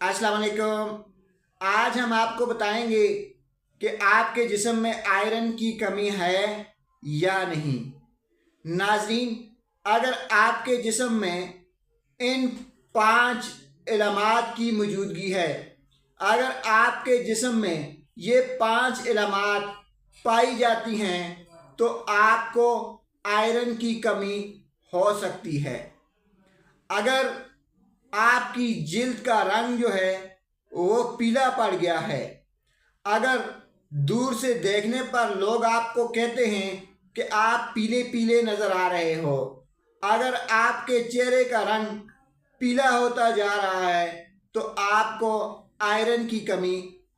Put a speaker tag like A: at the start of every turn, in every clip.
A: अस्सलाम वालेकुम। आज हम आपको बताएंगे कि आपके जिस्म में आयरन की कमी है या नहीं। नाज़रीन, अगर आपके जिस्म में इन 5 इलामात की मौजूदगी है, अगर आपके जिस्म में ये 5 इलामात पाई जाती हैं तो आपको आयरन की कमी हो सकती है। अगर आपकी जिल्द का रंग जो है वो पीला पड़ गया है, अगर दूर से देखने पर लोग आपको कहते हैं कि आप पीले पीले नज़र आ रहे हो, अगर आपके चेहरे का रंग पीला होता जा रहा है तो आपको आयरन की कमी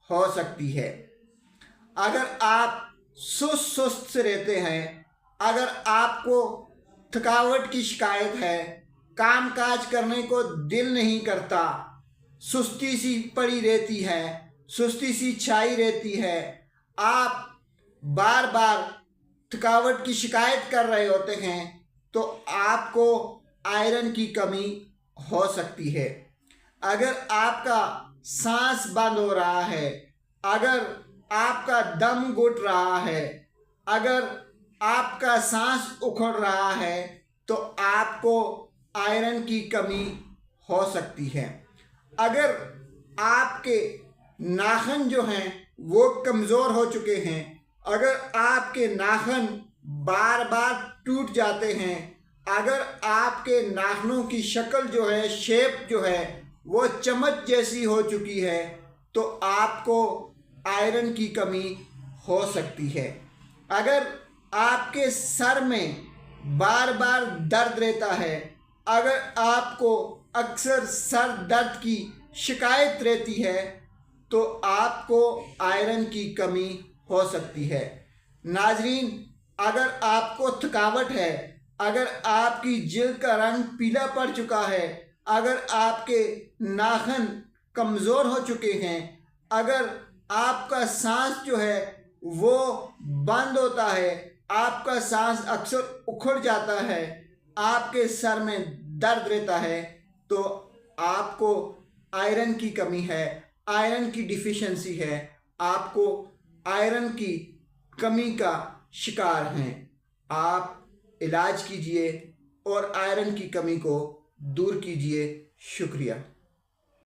A: हो सकती है। अगर आप सुस्त सुस्त से रहते हैं, अगर आपको थकावट की शिकायत है, काम काज करने को दिल नहीं करता, सुस्ती सी पड़ी रहती है, सुस्ती सी छाई रहती है, आप बार बार थकावट की शिकायत कर रहे होते हैं तो आपको आयरन की कमी हो सकती है। अगर आपका सांस बंद हो रहा है, अगर आपका दम घुट रहा है, अगर आपका सांस उखड़ रहा है तो आपको आयरन की कमी हो सकती है। अगर आपके नाखून जो हैं वो कमज़ोर हो चुके हैं, अगर आपके नाखून बार बार टूट जाते हैं, अगर आपके नाखूनों की शक्ल जो है, शेप जो है वो चम्मच जैसी हो चुकी है तो आपको आयरन की कमी हो सकती है। अगर आपके सर में बार बार दर्द रहता है, अगर आपको अक्सर सर दर्द की शिकायत रहती है तो आपको आयरन की कमी हो सकती है। नाजरीन, अगर आपको थकावट है, अगर आपकी जिल्द का रंग पीला पड़ चुका है, अगर आपके नाखून कमज़ोर हो चुके हैं, अगर आपका सांस जो है वो बंद होता है, आपका सांस अक्सर उखड़ जाता है, आपके सर में दर्द रहता है तो आपको आयरन की कमी है, आयरन की डिफिशिएंसी है, आपको आयरन की कमी का शिकार हैं। आप इलाज कीजिए और आयरन की कमी को दूर कीजिए। शुक्रिया।